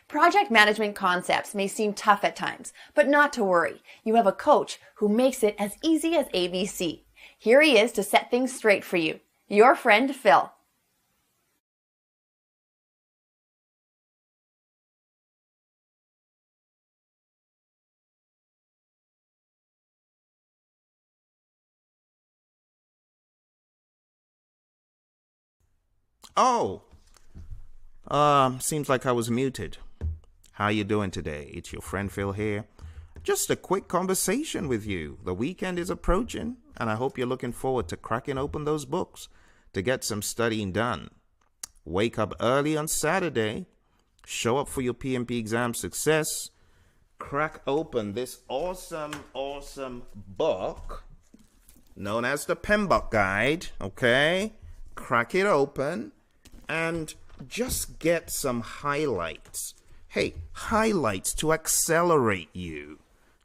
Project management concepts may seem tough at times, but not to worry. You have a coach who makes it as easy as ABC. Here he is to set things straight for you. Your friend, Phil. Oh, seems like I was muted. How you doing today? It's your friend Phil here. Just a quick conversation with you. The weekend is approaching, and I hope you're looking forward to cracking open those books to get some studying done. Wake up early on Saturday, show up for your PMP exam success, crack open this awesome book known as the Pmbok Guide, okay? Crack it open and just get some highlights. Hey, highlights to accelerate you,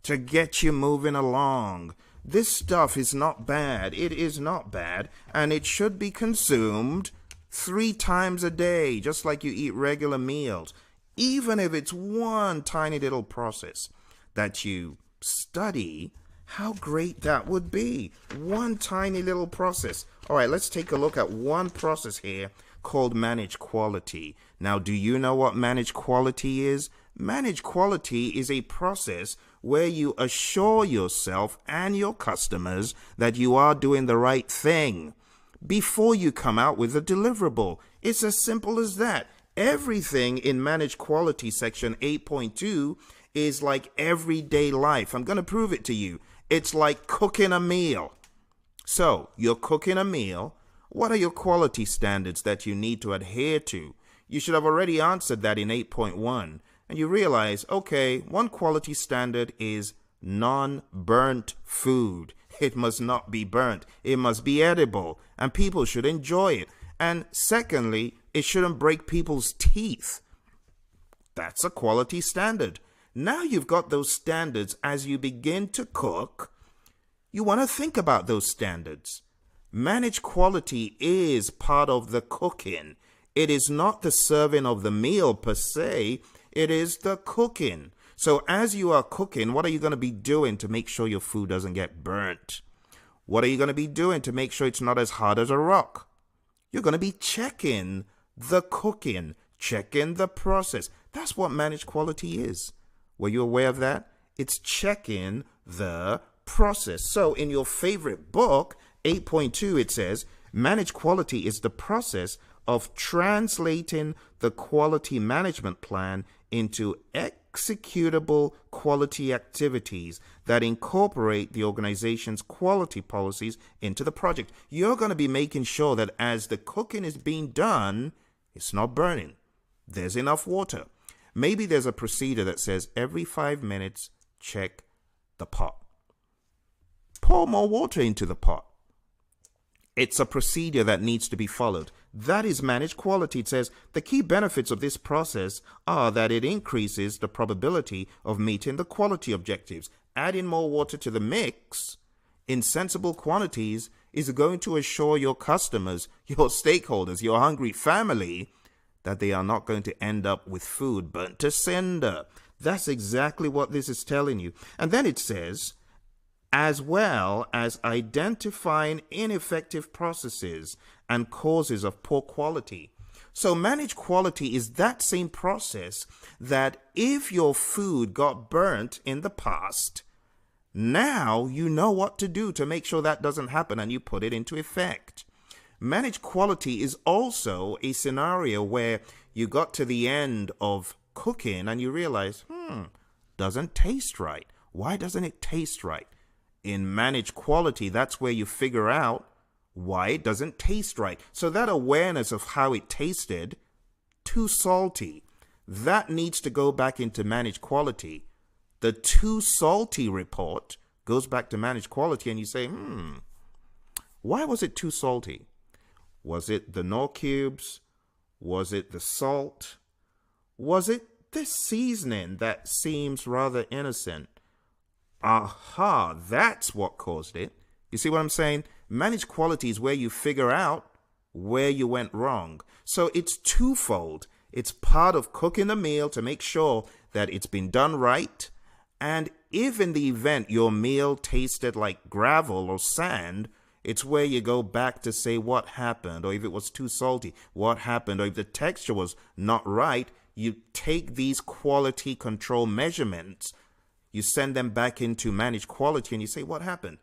to get you moving along. This stuff is not bad. It is not bad, and it should be consumed 3 times a day, just like you eat regular meals. Even if it's one tiny little process that you study, how great that would be. One tiny little process. All right, let's take a look at one process here called manage quality. Now, do you know what manage quality is? Manage quality is a process where you assure yourself and your customers that you are doing the right thing before you come out with a deliverable. It's as simple as that. Everything in manage quality section 8.2 is like everyday life. I'm going to prove it to you. It's like cooking a meal. So, you're cooking a meal. What are your quality standards that you need to adhere to? You should have already answered that in 8.1. And you realize, okay, one quality standard is non-burnt food. It must not be burnt. It must be edible. And people should enjoy it. And secondly, it shouldn't break people's teeth. That's a quality standard. Now you've got those standards as you begin to cook. You want to think about those standards. Manage quality is part of the cooking. It is not the serving of the meal per se. It is the cooking. So as you are cooking, what are you going to be doing to make sure your food doesn't get burnt? What are you going to be doing to make sure it's not as hard as a rock? You're going to be checking the cooking, checking the process. That's what managed quality is. Were you aware of that? It's checking the process. So in your favorite book, 8.2, it says, managed quality is the process of translating the quality management plan into executable quality activities that incorporate the organization's quality policies into the project. You're going to be making sure that as the cooking is being done, it's not burning. There's enough water. Maybe there's a procedure that says every 5 minutes, check the pot. Pour more water into the pot. It's a procedure that needs to be followed. That is managed quality. It says the key benefits of this process are that it increases the probability of meeting the quality objectives. Adding more water to the mix in sensible quantities is going to assure your customers, your stakeholders, your hungry family that they are not going to end up with food burnt to cinder. That's exactly what this is telling you. And then it says, as well as identifying ineffective processes and causes of poor quality. So managed quality is that same process that if your food got burnt in the past, now you know what to do to make sure that doesn't happen and you put it into effect. Managed quality is also a scenario where you got to the end of cooking and you realize, doesn't taste right. Why doesn't it taste right? In managed quality, that's where you figure out why it doesn't taste right. So that awareness of how it tasted, too salty, that needs to go back into managed quality. The too salty report goes back to managed quality and you say, why was it too salty? Was it the Knorr cubes? Was it the salt? Was it this seasoning that seems rather innocent? Aha, that's what caused it. You see what I'm saying? Managed quality is where you figure out where you went wrong. So it's twofold. It's part of cooking the meal to make sure that it's been done right. And if in the event your meal tasted like gravel or sand, it's where you go back to say what happened, or if it was too salty, what happened, or if the texture was not right, you take these quality control measurements, you send them back into managed quality, and you say, what happened?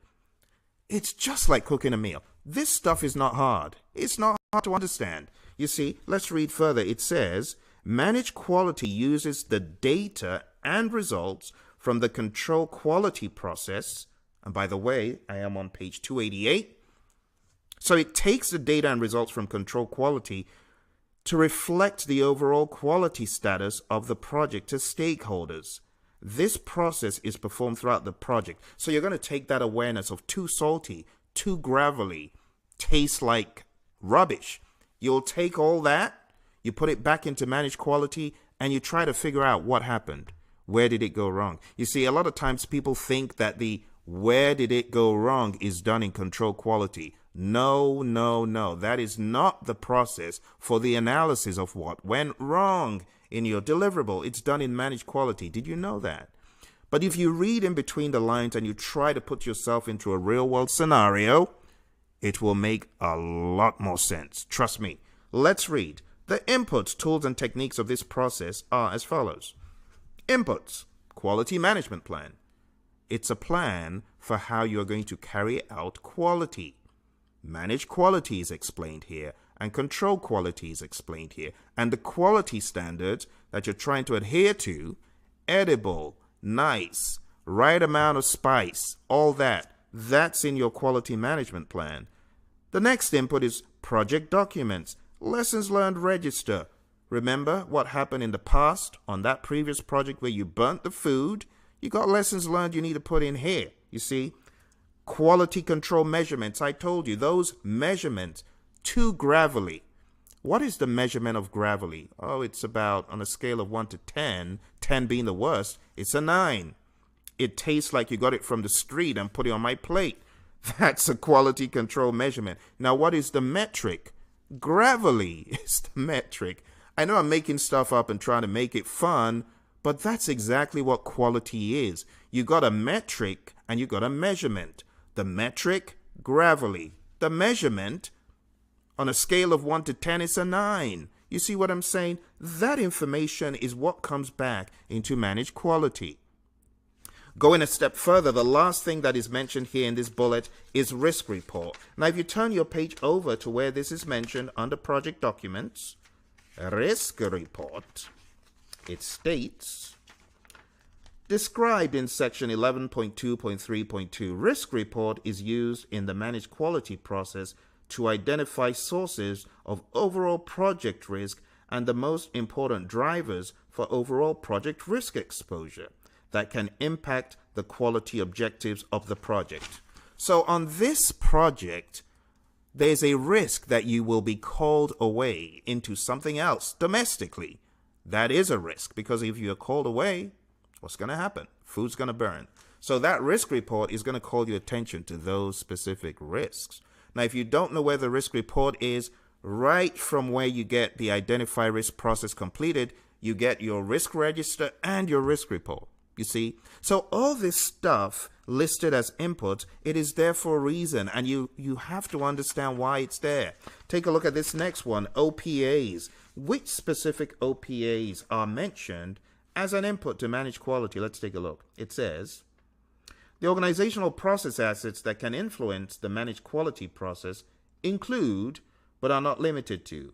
It's just like cooking a meal. This stuff is not hard. It's not hard to understand. You see, let's read further. It says, managed quality uses the data and results from the control quality process. And by the way, I am on page 288. So it takes the data and results from control quality to reflect the overall quality status of the project to stakeholders. This process is performed throughout the project. So you're going to take that awareness of too salty, too gravelly, tastes like rubbish. You'll take all that, you put it back into managed quality, and you try to figure out what happened. Where did it go wrong? You see, a lot of times people think that the where did it go wrong is done in control quality. No, no, no. That is not the process for the analysis of what went wrong in your deliverable. It's done in managed quality. Did you know that? But if you read in between the lines and you try to put yourself into a real world scenario, it will make a lot more sense. Trust me. Let's read. The inputs, tools, and techniques of this process are as follows. Inputs, quality management plan. It's a plan for how you're going to carry out quality. Managed quality is explained here, and control quality is explained here. And the quality standards that you're trying to adhere to, edible, nice, right amount of spice, all that, that's in your quality management plan. The next input is project documents, lessons learned register. Remember what happened in the past on that previous project where you burnt the food? You got lessons learned you need to put in here, you see? Quality control measurements, I told you, those measurements, too gravelly. What is the measurement of gravelly? Oh, it's about, on a scale of 1 to 10, 10 being the worst, it's a 9. It tastes like you got it from the street and put it on my plate. That's a quality control measurement. Now, what is the metric? Gravelly is the metric. I know I'm making stuff up and trying to make it fun, but that's exactly what quality is. You got a metric and you got a measurement. The metric, gravelly. The measurement, on a scale of 1 to 10, is a 9. You see what I'm saying? That information is what comes back into managed quality. Going a step further, the last thing that is mentioned here in this bullet is risk report. Now, if you turn your page over to where this is mentioned under project documents, risk report, it states, described in section 11.2.3.2, risk report is used in the managed quality process to identify sources of overall project risk and the most important drivers for overall project risk exposure that can impact the quality objectives of the project. So on this project, there's a risk that you will be called away into something else domestically. That is a risk, because if you're called away, what's going to happen? Food's going to burn. So that risk report is going to call your attention to those specific risks. Now, if you don't know where the risk report is, right from where you get the identify risk process completed, you get your risk register and your risk report. You see? So all this stuff listed as input, it is there for a reason, and you have to understand why it's there. Take a look at this next one, OPAs. Which specific OPAs are mentioned as an input to manage quality? Let's take a look. It says, the organizational process assets that can influence the managed quality process include, but are not limited to,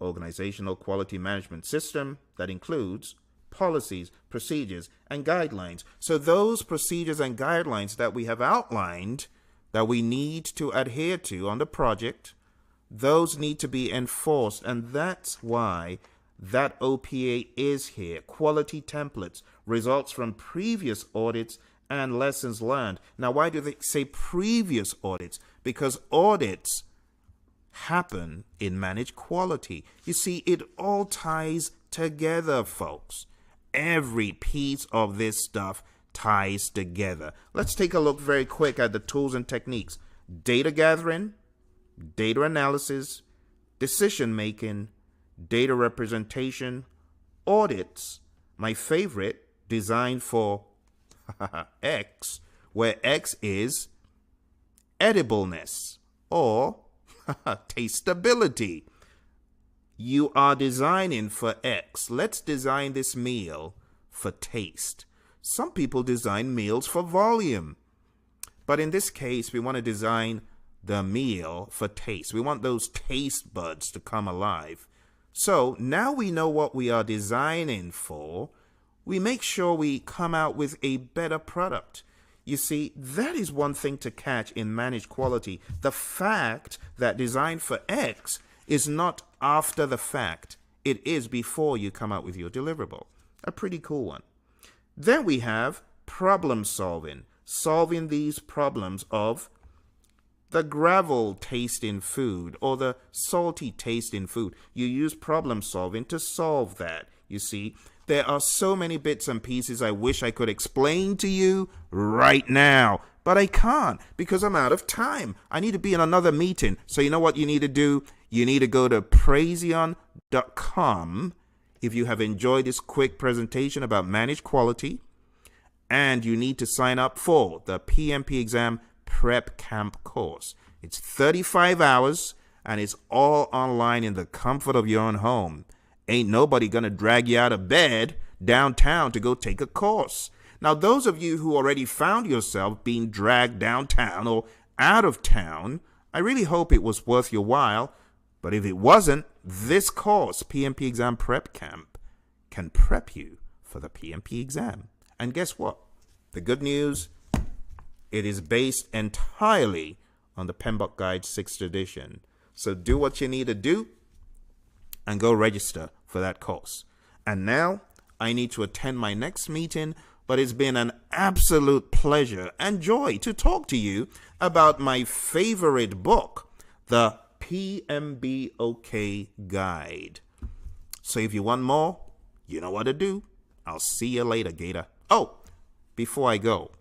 organizational quality management system that includes policies, procedures, and guidelines. So those procedures and guidelines that we have outlined that we need to adhere to on the project, those need to be enforced, and that's why that OPA is here. Quality templates, results from previous audits, and lessons learned. Now, why do they say previous audits? Because audits happen in managed quality. You see, it all ties together, folks. Every piece of this stuff ties together. Let's take a look very quick at the tools and techniques. Data gathering, data analysis, decision making, data representation, audits, my favorite, designed for X, where X is edibleness or tasteability. You are designing for X. Let's design this meal for taste. Some people design meals for volume. But in this case, we want to design the meal for taste. We want those taste buds to come alive. So now we know what we are designing for. We make sure we come out with a better product. You see, that is one thing to catch in managed quality. The fact that design for X is not after the fact. It is before you come out with your deliverable. A pretty cool one. Then we have problem solving. Solving these problems of the gravel taste in food or the salty taste in food. You use problem solving to solve that. You see, there are so many bits and pieces I wish I could explain to you right now, but I can't because I'm out of time. I need to be in another meeting. So you know what you need to do? You need to go to Praizion.com if you have enjoyed this quick presentation about managed quality, and you need to sign up for the PMP exam prep camp course. It's 35 hours and it's all online in the comfort of your own home. Ain't nobody gonna drag you out of bed downtown to go take a course. Now, those of you who already found yourself being dragged downtown or out of town, I really hope it was worth your while. But if it wasn't, this course, PMP Exam Prep Camp, can prep you for the PMP exam. And guess what? The good news, it is based entirely on the Pmbok Guide 6th edition. So do what you need to do and go register for that course. And now I need to attend my next meeting, but it's been an absolute pleasure and joy to talk to you about my favorite book, the Pmbok Guide. So if you want more, you know what to do. I'll see you later, Gator. Oh, before I go,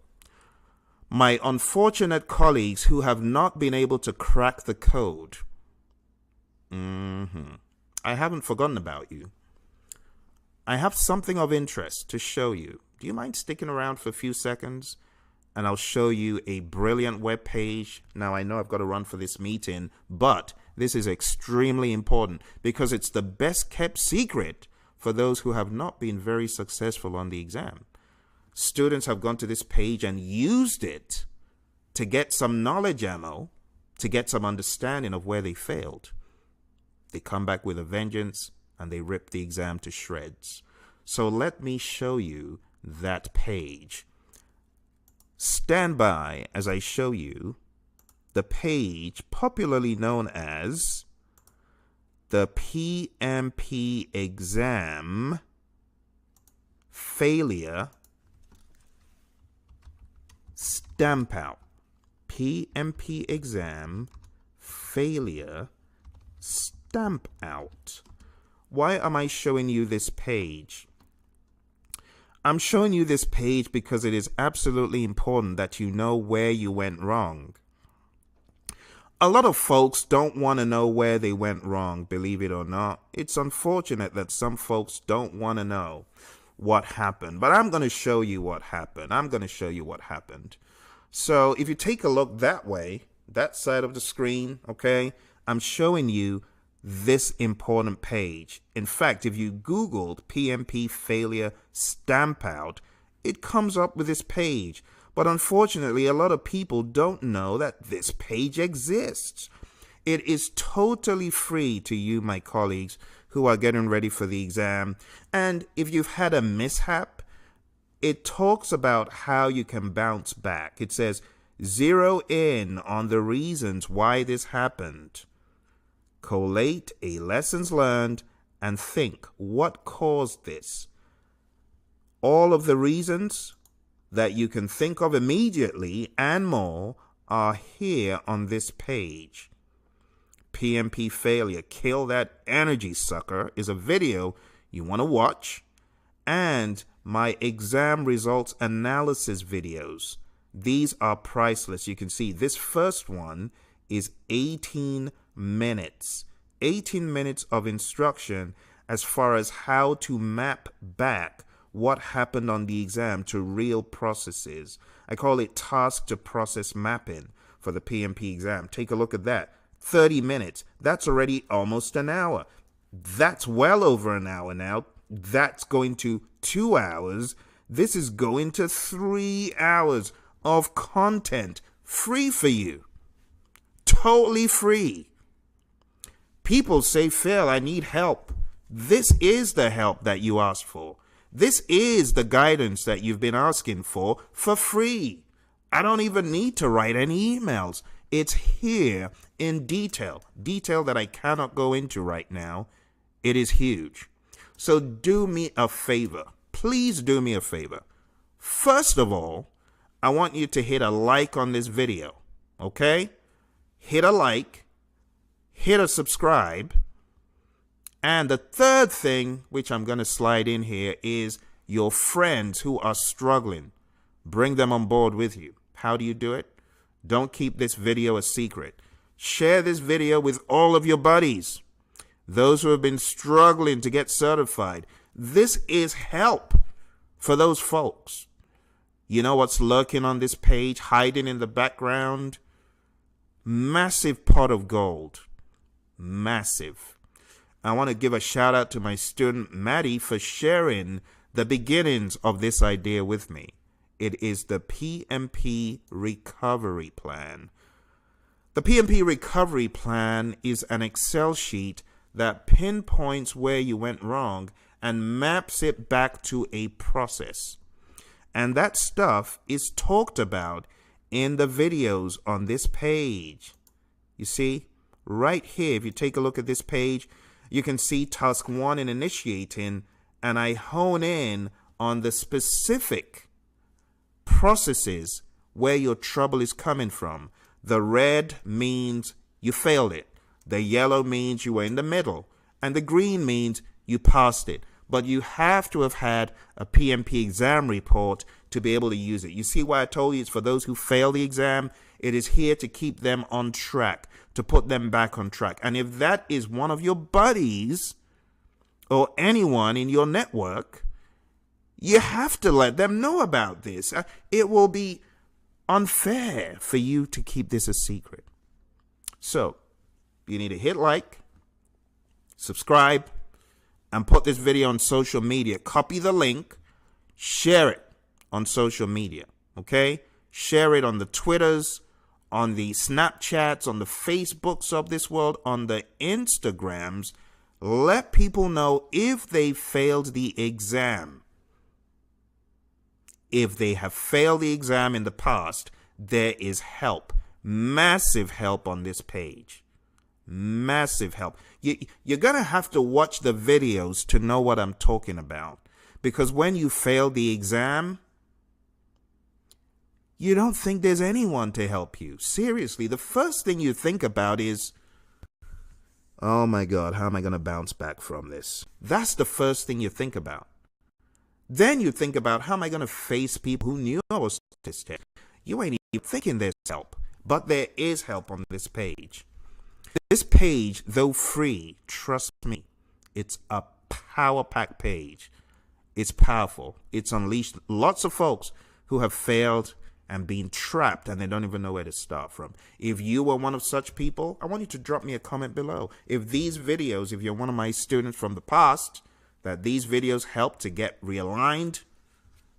my unfortunate colleagues who have not been able to crack the code, I haven't forgotten about you. I have something of interest to show you. Do you mind sticking around for a few seconds? And I'll show you a brilliant web page. Now, I know I've got to run for this meeting, but this is extremely important because it's the best kept secret for those who have not been very successful on the exam. Students have gone to this page and used it to get some knowledge ammo, to get some understanding of where they failed. They come back with a vengeance and they rip the exam to shreds. So let me show you that page. Stand by as I show you the page popularly known as the PMP exam failure stamp out. PMP exam failure stamp out. Why am I showing you this page? I'm showing you this page because it is absolutely important that you know where you went wrong. A lot of folks don't want to know where they went wrong, believe it or not. It's unfortunate that some folks don't want to know what happened, but I'm going to show you what happened. So if you take a look that way, that side of the screen, okay, I'm showing you this important page. In fact, if you Googled PMP failure stamp out, it comes up with this page. But unfortunately, a lot of people don't know that this page exists. It is totally free to you, my colleagues, who are getting ready for the exam. And if you've had a mishap, it talks about how you can bounce back. It says, zero in on the reasons why this happened. Collate a lessons learned and think what caused this. All of the reasons that you can think of immediately and more are here on this page. PMP failure, kill that energy sucker, is a video you want to watch, and my exam results analysis videos. These are priceless. You can see this first one is 18 minutes. 18 minutes of instruction as far as how to map back what happened on the exam to real processes. I call it task to process mapping for the PMP exam. Take a look at that. 30 minutes. That's already almost an hour. That's well over an hour now. That's going to 2 hours. This is going to 3 hours of content free for you. Totally free. People say, Phil, I need help. This is the help that you asked for. This is the guidance that you've been asking for free. I don't even need to write any emails. It's here in detail that I cannot go into right now. It is huge. So do me a favor. Please do me a favor. First of all, I want you to hit a like on this video, okay? Hit a like, hit a subscribe, and the third thing, which I'm going to slide in here, is your friends who are struggling. Bring them on board with you. How do you do it? Don't keep this video a secret. Share this video with all of your buddies, those who have been struggling to get certified. This is help for those folks. You know what's lurking on this page, hiding in the background? Massive pot of gold. Massive. I want to give a shout out to my student Maddie for sharing the beginnings of this idea with me. It is the PMP Recovery Plan. The PMP Recovery Plan is an Excel sheet that pinpoints where you went wrong and maps it back to a process. And that stuff is talked about in the videos on this page. You see, right here, if you take a look at this page, you can see task 1 in initiating, and I hone in on the specific processes where your trouble is coming from. The red means you failed it. The yellow means you were in the middle. And the green means you passed it. But you have to have had a PMP exam report to be able to use it. You see why I told you it's for those who fail the exam? It is here to keep them on track, to put them back on track. And if that is one of your buddies or anyone in your network, you have to let them know about this. It will be unfair for you to keep this a secret. So, you need to hit like, subscribe, and put this video on social media. Copy the link, share it on social media, okay? Share it on the Twitters, on the Snapchats, on the Facebooks of this world, on the Instagrams. Let people know if they failed the exam. If they have failed the exam in the past, there is help. Massive help on this page. Massive help. You're going to have to watch the videos to know what I'm talking about. Because when you fail the exam, you don't think there's anyone to help you. Seriously, the first thing you think about is, oh my God, how am I going to bounce back from this? That's the first thing you think about. Then you think about, how am I going to face people who knew I was autistic? You ain't even thinking there's help. But there is help on this page. This page, though free, trust me, it's a power-packed page. It's powerful. It's unleashed lots of folks who have failed and been trapped and they don't even know where to start from. If you were one of such people, I want you to drop me a comment below. If these videos, if you're one of my students from the past, that these videos help to get realigned,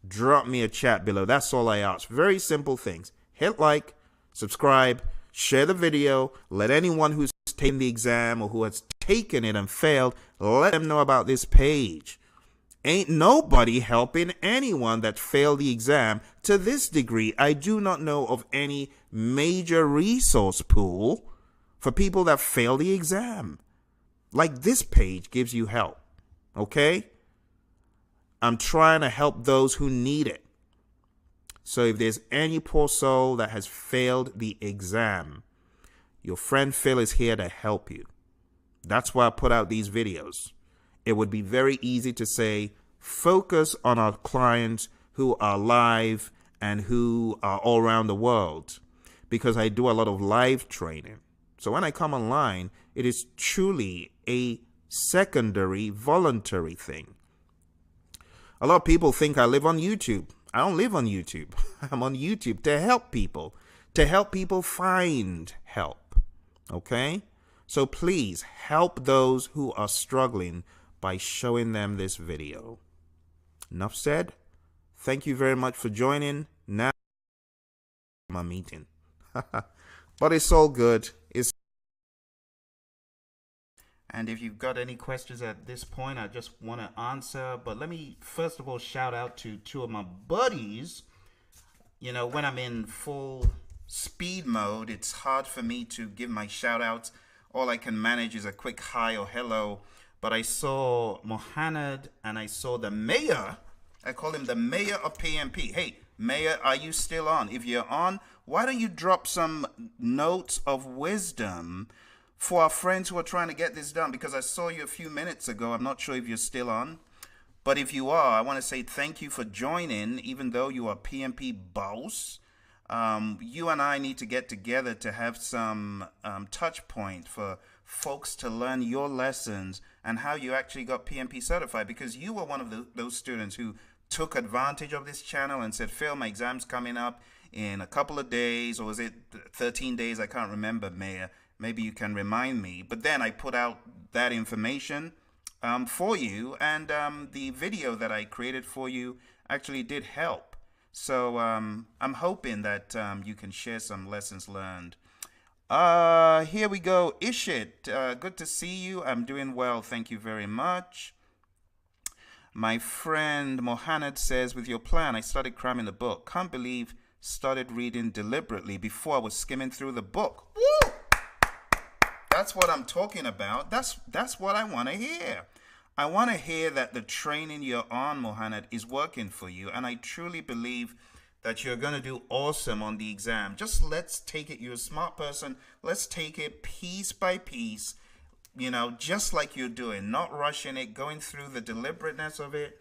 drop me a chat below. That's all I ask. Very simple things. Hit like, subscribe, share the video, let anyone who's taken the exam or who has taken it and failed, let them know about this page. Ain't nobody helping anyone that failed the exam to this degree. I do not know of any major resource pool for people that fail the exam. Like this page gives you help, okay? I'm trying to help those who need it. So if there's any poor soul that has failed the exam, your friend Phil is here to help you. That's why I put out these videos. It would be very easy to say, focus on our clients who are live and who are all around the world, because I do a lot of live training. So when I come online, it is truly a secondary voluntary thing. A lot of people think I live on YouTube. I don't live on YouTube. I'm on YouTube to help people find help. Okay? So please help those who are struggling by showing them this video. Enough said. Thank you very much for joining. Now my meeting. But it's all good. And if you've got any questions at this point, I just want to answer. But let me first of all shout out to two of my buddies. You know, when I'm in full speed mode, it's hard for me to give my shout outs. All I can manage is a quick hi or hello. But I saw Mohammed and I saw the mayor. I call him the mayor of PMP. Hey, mayor, are you still on? If you're on, why don't you drop some notes of wisdom for our friends who are trying to get this done? Because I saw you a few minutes ago. I'm not sure if you're still on. But if you are, I want to say thank you for joining, even though you are PMP boss. You and I need to get together to have some touch point for folks to learn your lessons and how you actually got PMP certified, because you were one of those students who took advantage of this channel and said, Phil, my exam's coming up in a couple of days, or was it 13 days? I can't remember, Mayor. Maybe you can remind me. But then I put out that information for you, and the video that I created for you actually did help. So I'm hoping that you can share some lessons learned. Here we go. Ishit, good to see you. I'm doing well. Thank you very much. My friend Mohammed says, with your plan, I started cramming the book. Can't believe started reading deliberately before I was skimming through the book. Woo! That's what I'm talking about. That's what I want to hear. I want to hear that the training you're on, Mohammed, is working for you. And I truly believe that you're going to do awesome on the exam. Just let's take it. You're a smart person. Let's take it piece by piece, you know, just like you're doing, not rushing it, going through the deliberateness of it.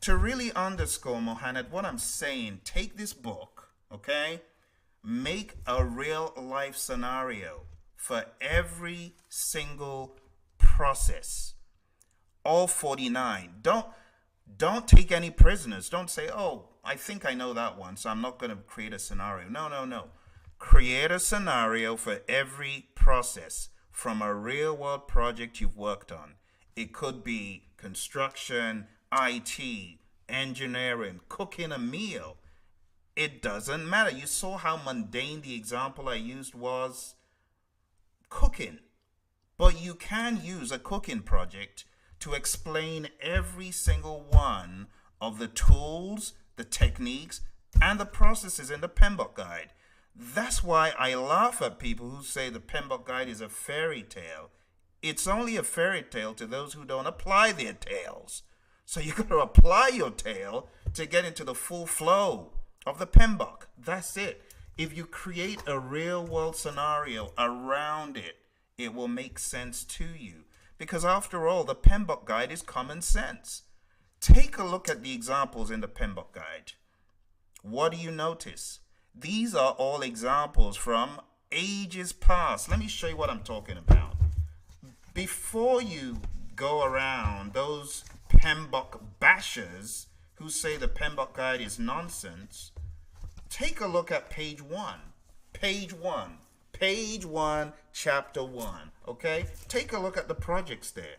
To really underscore, Mohammed, what I'm saying, take this book, okay? Make a real life scenario for every single process. All 49. Don't take any prisoners. Don't say, oh, I think I know that one, so I'm not going to create a scenario. No. Create a scenario for every process from a real world project you've worked on. It could be construction, IT, engineering, cooking a meal. It doesn't matter. You saw how mundane the example I used was. Cooking. But you can use a cooking project to explain every single one of the tools, the techniques, and the processes in the Pmbok Guide. That's why I laugh at people who say the Pmbok Guide is a fairy tale. It's only a fairy tale to those who don't apply their tales. So you got to apply your tale to get into the full flow of the Pmbok. That's it. If you create a real world scenario around it, it will make sense to you. Because after all, the Pmbok Guide is common sense. Take a look at the examples in the Pmbok Guide. What do you notice? These are all examples from ages past. Let me show you what I'm talking about. Before you go around those Pmbok bashers who say the Pmbok Guide is nonsense, take a look at page 1. Page 1. Page 1, chapter 1. Okay? Take a look at the projects there.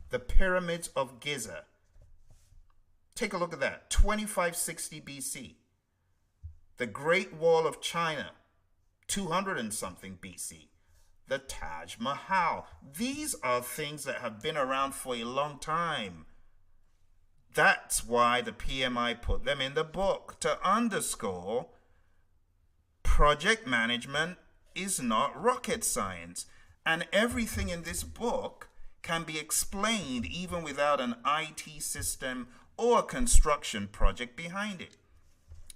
The pyramids of Giza. Take a look at that. 2560 BC. The Great Wall of China. 200 and something BC. The Taj Mahal. These are things that have been around for a long time. That's why the PMI put them in the book, to underscore project management is not rocket science. And everything in this book can be explained even without an IT system or a construction project behind it.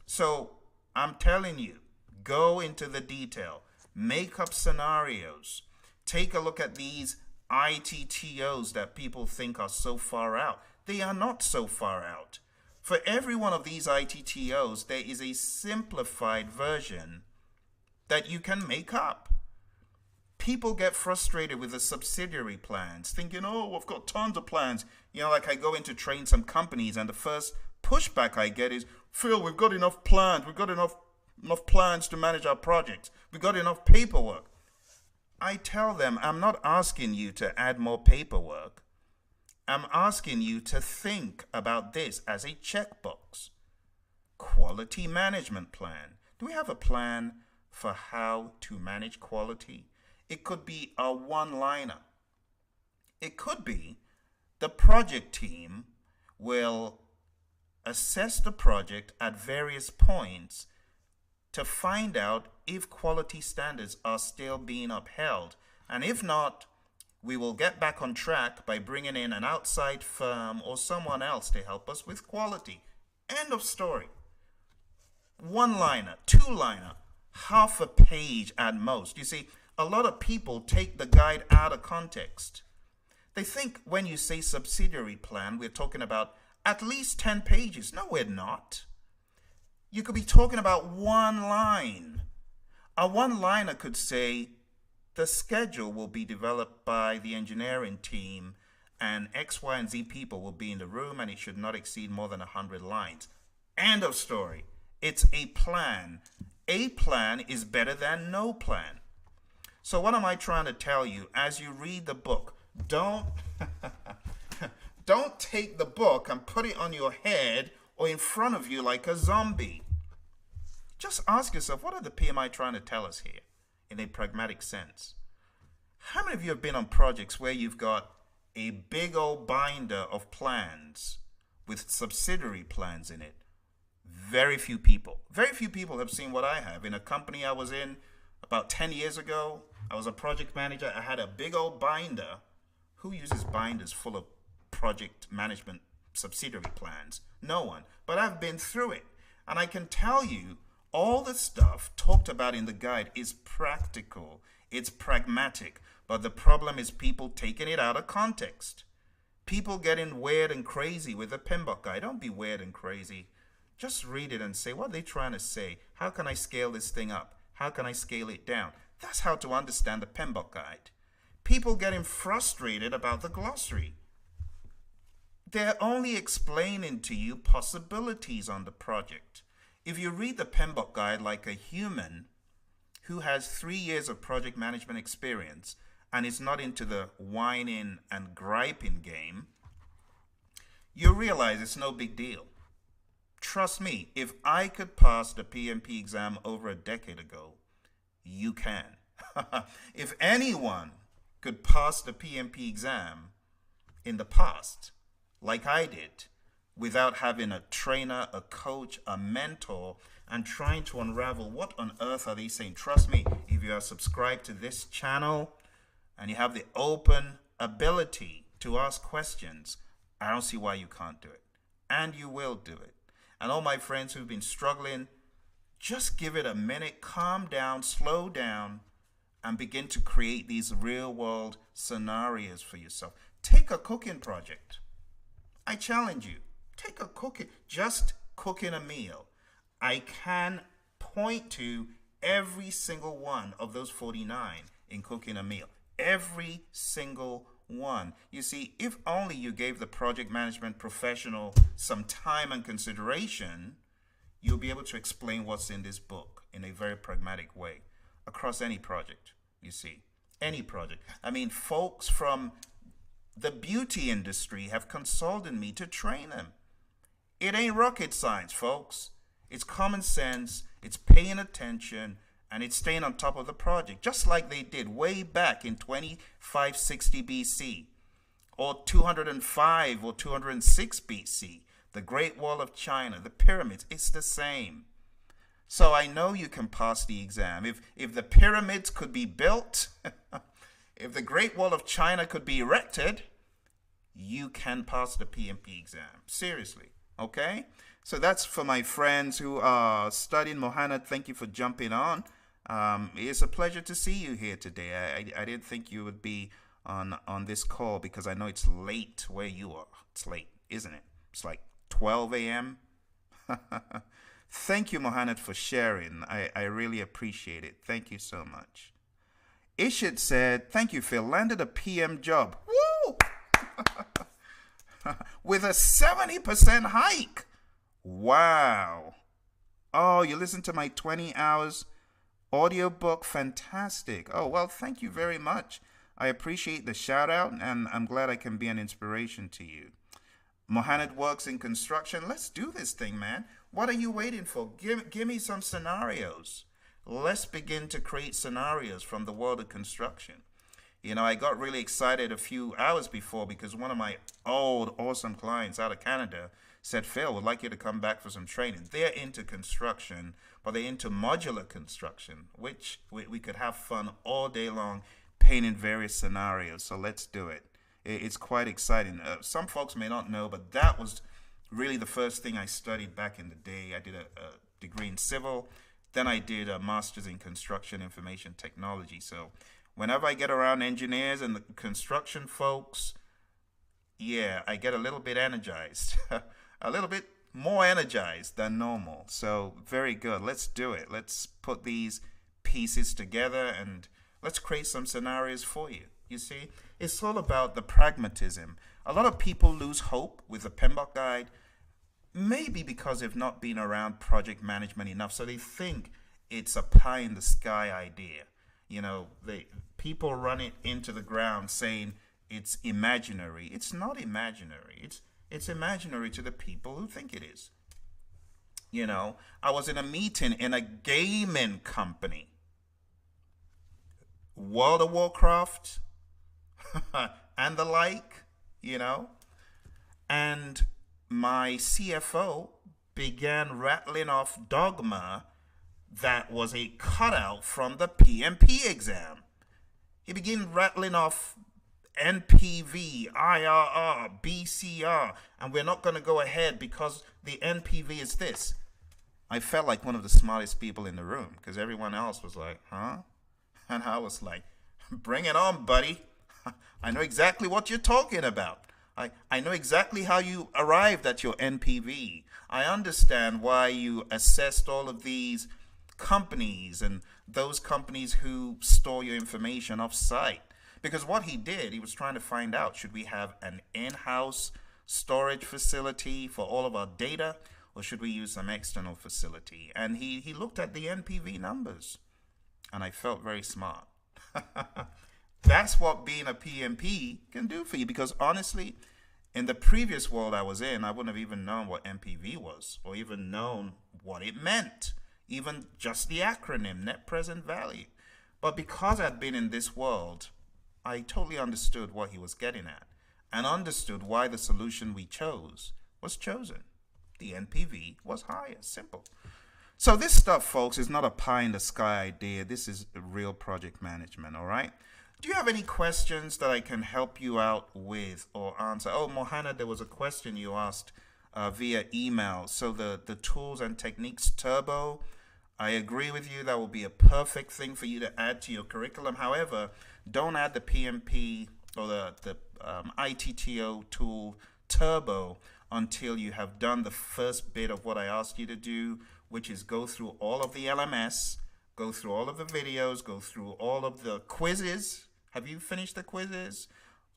So I'm telling you, go into the detail, make up scenarios, take a look at these ITTOs that people think are so far out. They are not so far out. For every one of these ITTOs, there is a simplified version that you can make up. People get frustrated with the subsidiary plans, thinking, oh, I've got tons of plans. Like I go in to train some companies, and the first pushback I get is, Phil, we've got enough plans. We've got enough plans to manage our projects. We've got enough paperwork. I tell them, I'm not asking you to add more paperwork. I'm asking you to think about this as a checkbox. Quality management plan. Do we have a plan for how to manage quality? It could be a one-liner. It could be the project team will assess the project at various points to find out if quality standards are still being upheld. And if not, we will get back on track by bringing in an outside firm or someone else to help us with quality. End of story. One-liner, two-liner, half a page at most. You see, a lot of people take the guide out of context. They think when you say subsidiary plan, we're talking about at least 10 pages. No, we're not. You could be talking about one line. A one-liner could say, the schedule will be developed by the engineering team, and X, Y, and Z people will be in the room, and it should not exceed more than 100 lines. End of story. It's a plan. A plan is better than no plan. So what am I trying to tell you? As you read the book, don't take the book and put it on your head or in front of you like a zombie. Just ask yourself, what are the PMI trying to tell us here in a pragmatic sense? How many of you have been on projects where you've got a big old binder of plans with subsidiary plans in it? Very few people. Very few people have seen what I have. In a company I was in about 10 years ago, I was a project manager. I had a big old binder. Who uses binders full of project management subsidiary plans? No one. But I've been through it. And I can tell you, all the stuff talked about in the guide is practical. It's pragmatic. But the problem is people taking it out of context. People getting weird and crazy with the Pmbok guide. Don't be weird and crazy. Just read it and say, what are they trying to say? How can I scale this thing up? How can I scale it down? That's how to understand the Pmbok guide. People getting frustrated about the glossary. They're only explaining to you possibilities on the project. If you read the Pmbok guide like a human who has 3 years of project management experience and is not into the whining and griping game, you realize it's no big deal. Trust me, if I could pass the PMP exam over a decade ago, you can. If anyone could pass the PMP exam in the past, like I did, without having a trainer, a coach, a mentor, and trying to unravel what on earth are they saying. Trust me, if you are subscribed to this channel and you have the open ability to ask questions, I don't see why you can't do it. And you will do it. And all my friends who've been struggling, just give it a minute, calm down, slow down, and begin to create these real-world scenarios for yourself. Take a cooking project. I challenge you. Take a cooking, just cooking a meal. I can point to every single one of those 49 in cooking a meal. Every single one. You see, if only you gave the project management professional some time and consideration, you'll be able to explain what's in this book in a very pragmatic way across any project, you see. Any project. I mean, folks from the beauty industry have consulted me to train them. It ain't rocket science, folks. It's common sense, it's paying attention, and it's staying on top of the project, just like they did way back in 2560 BC, or 205 or 206 BC, the Great Wall of China, the pyramids. It's the same. So I know you can pass the exam. If the pyramids could be built, if the Great Wall of China could be erected, you can pass the PMP exam. Seriously, okay? So that's for my friends who are studying. Mohanad, thank you for jumping on. It's a pleasure to see you here today. I didn't think you would be on this call because I know it's late where you are. It's late, isn't it? It's like 12 a.m. Thank you, Mohanad, for sharing. I really appreciate it. Thank you so much. Ishit said, thank you, Phil. Landed a PM job. Woo! With a 70% hike. Wow. Oh, you listened to my 20 hours audiobook? Fantastic. Oh, well, thank you very much. I appreciate the shout out, and I'm glad I can be an inspiration to you. Mohammed works in construction. Let's do this thing, man. What are you waiting for? Give me some scenarios. Let's begin to create scenarios from the world of construction. You know, I got really excited a few hours before because one of my old awesome clients out of Canada said, Phil, would like you to come back for some training. They're into construction, but they're into modular construction, which we could have fun all day long painting various scenarios. So let's do it. It's quite exciting. Some folks may not know, but that was really the first thing I studied back in the day. I did a degree in civil. Then I did a master's in construction information technology. So whenever I get around engineers and the construction folks, yeah, I get a little bit energized, a little bit more energized than normal. So very good. Let's do it. Let's put these pieces together and let's create some scenarios for you. You see, it's all about the pragmatism. A lot of people lose hope with the Pmbok guide, maybe because they've not been around project management enough. So they think it's a pie in the sky idea. You know, people run it into the ground saying it's imaginary. It's not imaginary. It's imaginary to the people who think it is. You know, I was in a meeting in a gaming company. World of Warcraft and the like, you know, and my CFO began rattling off dogma that was a cutout from the PMP exam. He began rattling off NPV, IRR, BCR, and we're not going to go ahead because the NPV is this. I felt like one of the smartest people in the room because everyone else was like, huh? And I was like, bring it on, buddy. I know exactly what you're talking about. I know exactly how you arrived at your NPV. I understand why you assessed all of these companies and those companies who store your information off-site. Because what he did, he was trying to find out, should we have an in-house storage facility for all of our data, or should we use some external facility? And he looked at the NPV numbers. And I felt very smart. That's what being a PMP can do for you. Because honestly, in the previous world I was in, I wouldn't have even known what NPV was or even known what it meant. Even just the acronym, net present value. But because I'd been in this world, I totally understood what he was getting at and understood why the solution we chose was chosen. The NPV was higher. Simple. So this stuff, folks, is not a pie in the sky idea. This is real project management, all right? Do you have any questions that I can help you out with or answer? Oh, Mohana, there was a question you asked via email. So the tools and techniques turbo, I agree with you. That will be a perfect thing for you to add to your curriculum. However, don't add the PMP or the ITTO tool turbo until you have done the first bit of what I asked you to do, which is go through all of the LMS, go through all of the videos, go through all of the quizzes. Have you finished the quizzes?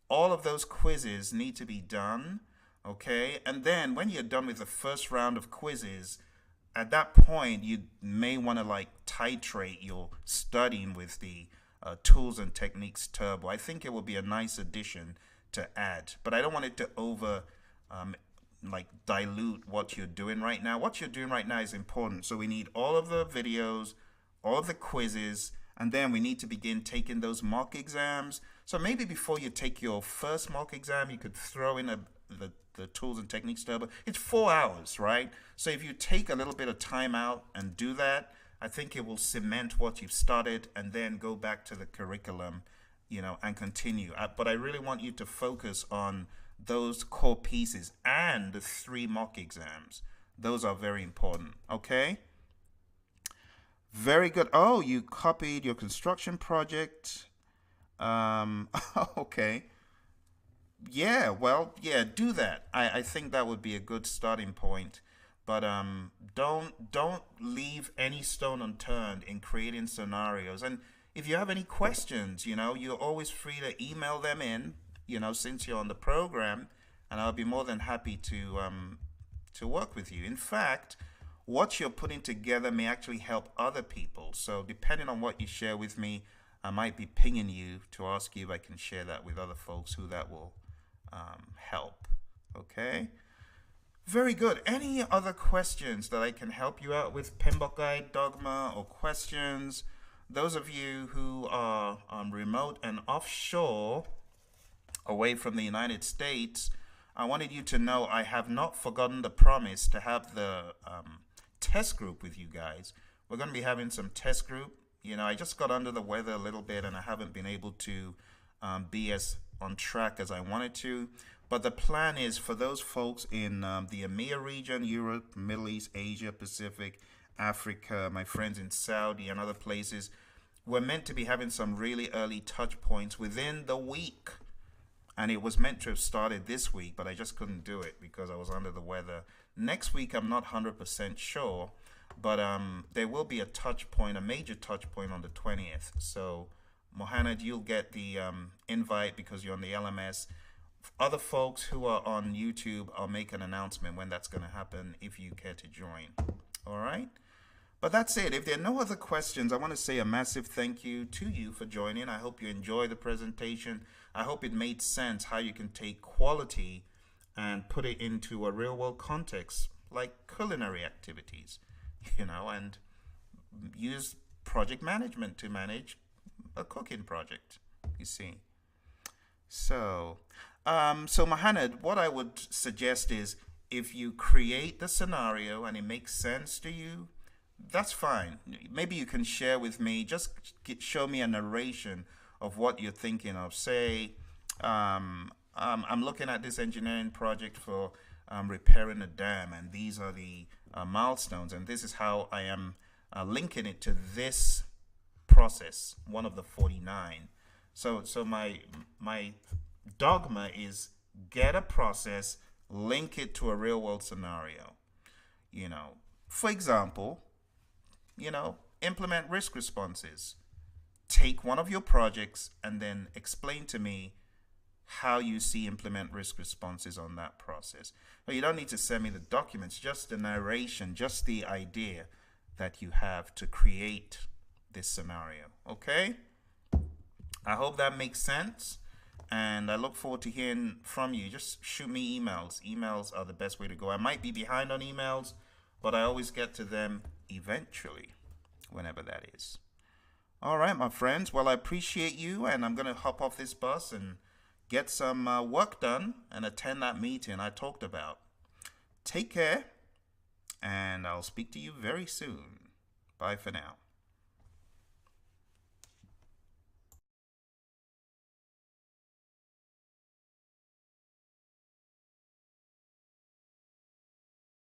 All of those quizzes need to be done, okay? And then when you're done with the first round of quizzes, at that point, you may want to like titrate your studying with the tools and techniques turbo. I think it will be a nice addition to add, but I don't want it to dilute what you're doing right now. What you're doing right now is important. So we need all of the videos, all of the quizzes, and then we need to begin taking those mock exams. So maybe before you take your first mock exam, you could throw in the tools and techniques turbo. It's 4 hours, right? So if you take a little bit of time out and do that, I think it will cement what you've started and then go back to the curriculum, you know, and continue. But I really want you to focus on those core pieces and the 3 mock exams. Those are very important, okay? Very good. Oh, you copied your construction project. Okay. Yeah, well, yeah, do that. I think that would be a good starting point. But don't leave any stone unturned in creating scenarios. And if you have any questions, you're always free to email them in, since you're on the program, and I'll be more than happy to work with you. In fact, what you're putting together may actually help other people. So depending on what you share with me, I might be pinging you to ask you if I can share that with other folks who that will help. Okay? Very good. Any other questions that I can help you out with, Pmbok Guide, Dogma, or questions? Those of you who are remote and offshore, away from the United States, I wanted you to know I have not forgotten the promise to have the test group with you guys. We're going to be having some test group. I just got under the weather a little bit and I haven't been able to be as on track as I wanted to. But the plan is for those folks in the EMEA region, Europe, Middle East, Asia, Pacific, Africa, my friends in Saudi and other places, we're meant to be having some really early touch points within the week. And it was meant to have started this week, but I just couldn't do it because I was under the weather. Next week, I'm not 100% sure, but there will be a touch point, a major touch point on the 20th. So, Mohamed, you'll get the invite because you're on the LMS. Other folks who are on YouTube, I'll make an announcement when that's going to happen if you care to join. All right? But that's it. If there are no other questions, I want to say a massive thank you to you for joining. I hope you enjoyed the presentation. I hope it made sense how you can take quality and put it into a real world context, like culinary activities, and use project management to manage a cooking project, you see. So Mohamed, what I would suggest is if you create the scenario and it makes sense to you, that's fine. Maybe you can share with me, just show me a narration of what you're thinking of. Say, I'm looking at this engineering project for repairing a dam, and these are the milestones, and this is how I am linking it to this process, one of the 49. So my dogma is get a process, link it to a real world scenario. For example, implement risk responses. Take one of your projects and then explain to me how you see implement risk responses on that process. But you don't need to send me the documents, just the narration, just the idea that you have to create this scenario. Okay? I hope that makes sense. And I look forward to hearing from you. Just shoot me emails. Emails are the best way to go. I might be behind on emails, but I always get to them eventually, whenever that is. All right, my friends. Well, I appreciate you, and I'm going to hop off this bus and get some work done and attend that meeting I talked about. Take care, and I'll speak to you very soon. Bye for now.